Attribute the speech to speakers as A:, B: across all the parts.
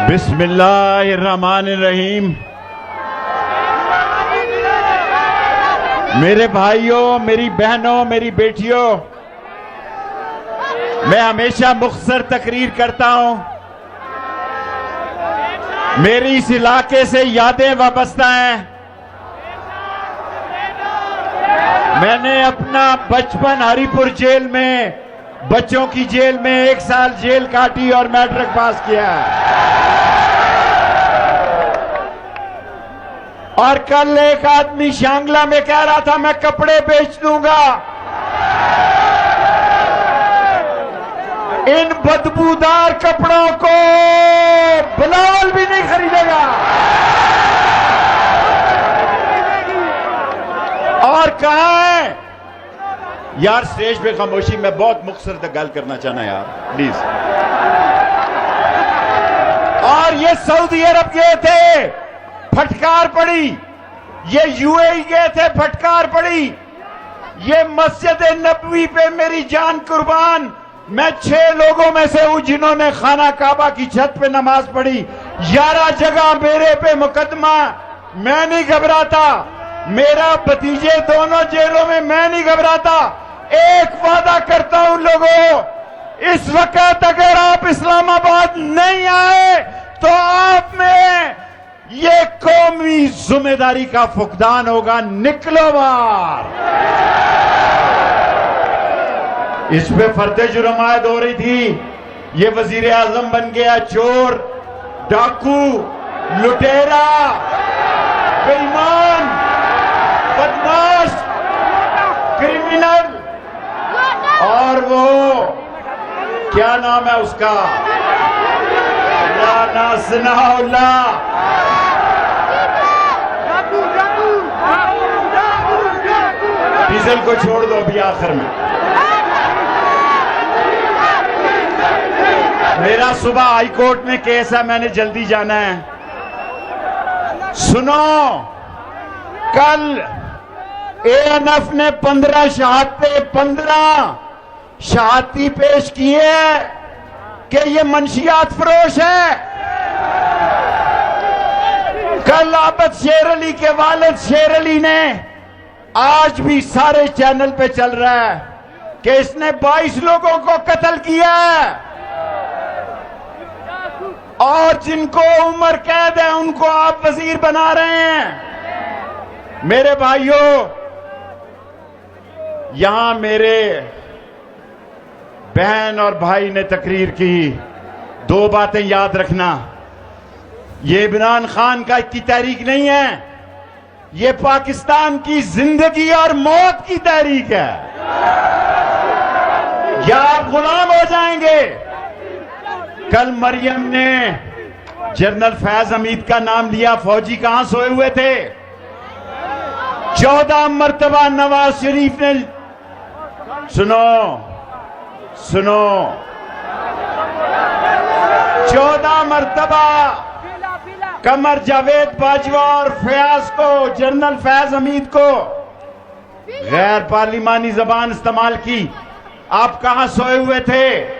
A: बिस्मिल्लाहिर्रहमानिर्रहीम। मेरे भाइयों, मेरी बहनों, मेरी बेटियों, मैं हमेशा मुख्तसर तकरीर करता हूं। मेरी इस इलाके से यादें वाबस्ता हैं। मैंने अपना बचपन हरिपुर जेल में, बच्चों की जेल में 1 साल जेल काटी और मैट्रिक पास किया। और कल एक आदमी शांगला में कह रहा था मैं कपड़े बेच दूंगा। इन बदबूदार कपड़ों को बिलावल भी नहीं खरीदेगा। और कहा है यार, स्टेज पे खामोशी, मैं बहुत मुख्तसर तक गल करना चाहना यार, प्लीज। और ये सऊदी अरब गए थे, फटकार पड़ी। ये यूएई गए थे, फटकार पड़ी। ये मस्जिद नबवी पे मेरी जान कुर्बान, मैं 6 लोगों में से हूं जिन्होंने खाना काबा की छत पे नमाज पढ़ी। 11 जगह मेरे पे मुकदमा, मैं नहीं घबराता। मेरा भतीजे दोनों जेलों में, मैं नहीं घबराता। एक वादा करता हूं लोगों, इस वक्त अगर आप इस्लामाबाद नहीं आए तो आप में ये कौमी जिम्मेदारी का फुकदान होगा। निकलो बाहर। इस पे फर्द जुर्म आयद हो रही थी। ये वजीर आजम बन गया चोर, डाकू, लुटेरा, बेईमान, बदमाश, क्रिमिनल। और वो क्या नाम है उसका, राना सनाउल्ला। डीजल को छोड़ दो अभी आखिर में। मेरा सुबह हाईकोर्ट में केस है, मैंने जल्दी जाना है। सुनो, कल एएनएफ ने 15 शहादती पेश किए हैं कि ये मंशियात फरोश है। कल आबद शेर अली के वालिद शेर अली ने, आज भी सारे चैनल पे चल रहा है कि इसने 22 लोगों को कत्ल किया है। और जिनको उम्र कैद है उनको आप वजीर बना रहे हैं। मेरे भाइयों, यहां मेरे बहन और भाई ने तकरीर की। 2 बातें याद रखना, ये इमरान खान का की तहरीक नहीं है, ये पाकिस्तान की जिंदगी और मौत की तहरीक है। या आप गुलाम हो जाएंगे। कल मरियम ने जनरल फैज हमीद का नाम लिया। फौजी कहां सोए हुए थे? 14 मर्तबा नवाज शरीफ ने, सुनो 14 मर्तबा कमर जावेद बाजवा और फयाज को, जनरल फैज हमीद को गैर पार्लिमानी जबान इस्तेमाल की। आप कहां सोए हुए थे?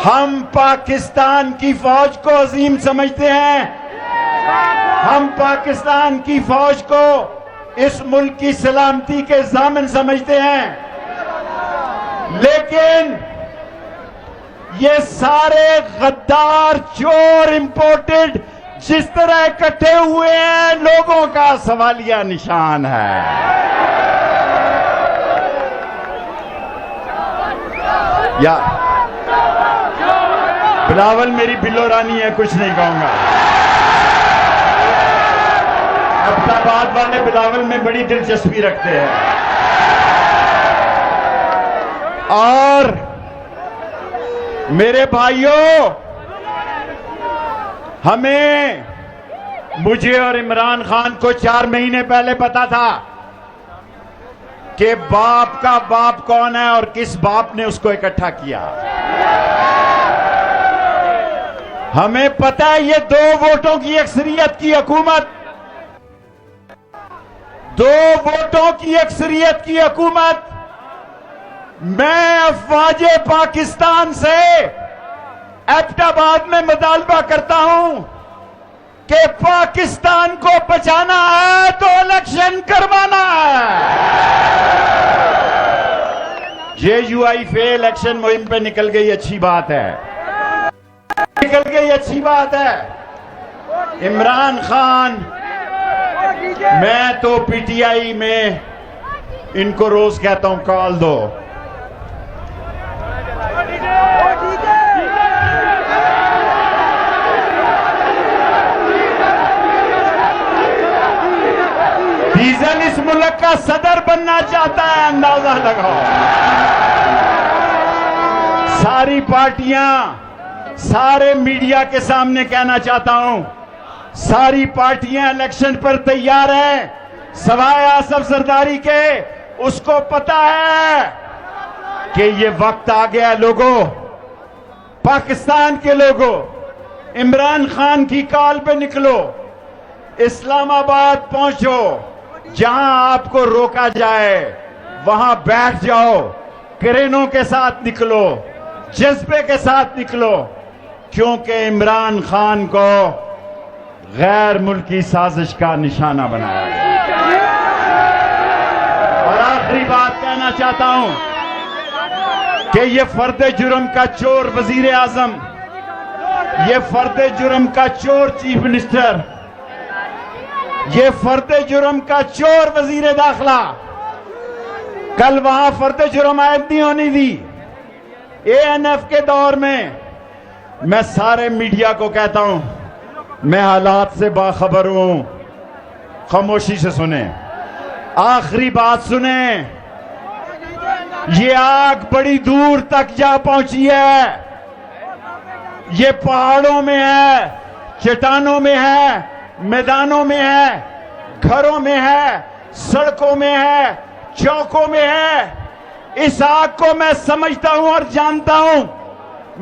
A: हम पाकिस्तान की फौज को अजीम समझते हैं। हम पाकिस्तान की फौज को इस मुल्क की सलामती के ज़ामिन समझते हैं। लेकिन ये सारे गद्दार, चोर, इंपोर्टेड जिस तरह इकट्ठे हुए हैं, लोगों का सवालिया निशान है। यार बिलावल मेरी बिल्लो रानी है, कुछ नहीं कहूंगा। अब्बाबाद वाले बिलावल में बड़ी दिलचस्पी रखते हैं। और मेरे भाइयों, मुझे और इमरान खान को 4 महीने पहले पता था कि बाप का बाप कौन है और किस बाप ने उसको इकट्ठा किया। हमें पता है ये 2 वोटों की अक्सरियत की हुकूमत, 2 वोटों की अक्सरियत की हुकूमत। मैं अफवाज पाकिस्तान से एबटाबाद में मुतालबा करता हूं कि पाकिस्तान को बचाना है तो इलेक्शन करवाना है। JUIF इलेक्शन मुहिम पे निकल गई, अच्छी बात है, निकल गई, अच्छी बात है। इमरान खान, मैं तो PTI में इनको रोज कहता हूं कॉल दो। डीजल इस मुल्क का सदर बनना चाहता है, अंदाजा लगाओ। सारी पार्टियां, सारे मीडिया के सामने कहना चाहता हूं, सारी पार्टियां इलेक्शन पर तैयार हैं, सवाए आसफ सरदारी के। उसको पता है कि ये वक्त आ गया। लोगों, पाकिस्तान के लोगों, इमरान खान की कॉल पे निकलो, इस्लामाबाद पहुंचो, जहां आपको रोका जाए वहां बैठ जाओ, क्रेनों के साथ निकलो, जज्बे के साथ निकलो, क्योंकि इमरान खान को गैर मुल्की साजिश का निशाना बनाया गया। और आखिरी बात कहना चाहता हूं कि ये फर्द जुर्म का चोर वजीर आजम, ये फर्द जुर्म का चोर चीफ मिनिस्टर, ये फर्द जुर्म का चोर वजीर दाखिला, कल वहां फर्द जुर्म आयद नहीं होनी थी। ANF के दौर में मैं सारे मीडिया को कहता हूं, मैं हालात से बाखबर हूं, खामोशी से सुने, आखिरी बात सुने। ये आग बड़ी दूर तक जा पहुंची है, ये पहाड़ों में है, चट्टानों में है, मैदानों में है, घरों में है, सड़कों में है, चौकों में है। इस आग को मैं समझता हूं और जानता हूं।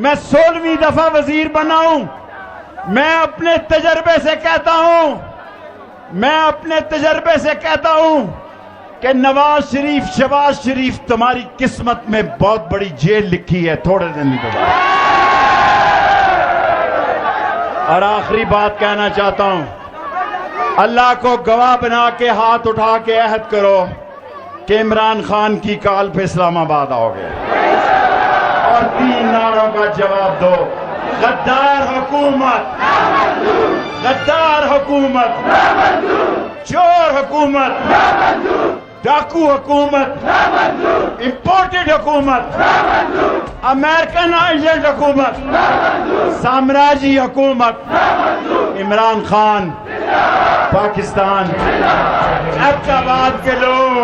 A: मैं 16वीं दफा वजीर बना हूं। मैं अपने तजर्बे से कहता हूं, मैं अपने तजर्बे से कहता हूं कि नवाज शरीफ, शहबाज शरीफ, तुम्हारी किस्मत में बहुत बड़ी जेल लिखी है थोड़े दिन के बाद। और आखिरी बात कहना चाहता हूं, अल्लाह को गवाह बना के हाथ उठा के अहद करो कि इमरान खान की कॉल पे इस्लामाबाद आओगे और 3 नारों का जवाब दो। गद्दार हुकूमत, गद्दार हुकूमत, चोर हुकूमत, डाकू हुकूमत, इंपोर्टेड हुकूमत, अमेरिकन एजेंट हुकूमत, साम्राज्य हुकूमत, इमरान खान, पाकिस्तान, एबटाबाद के लोग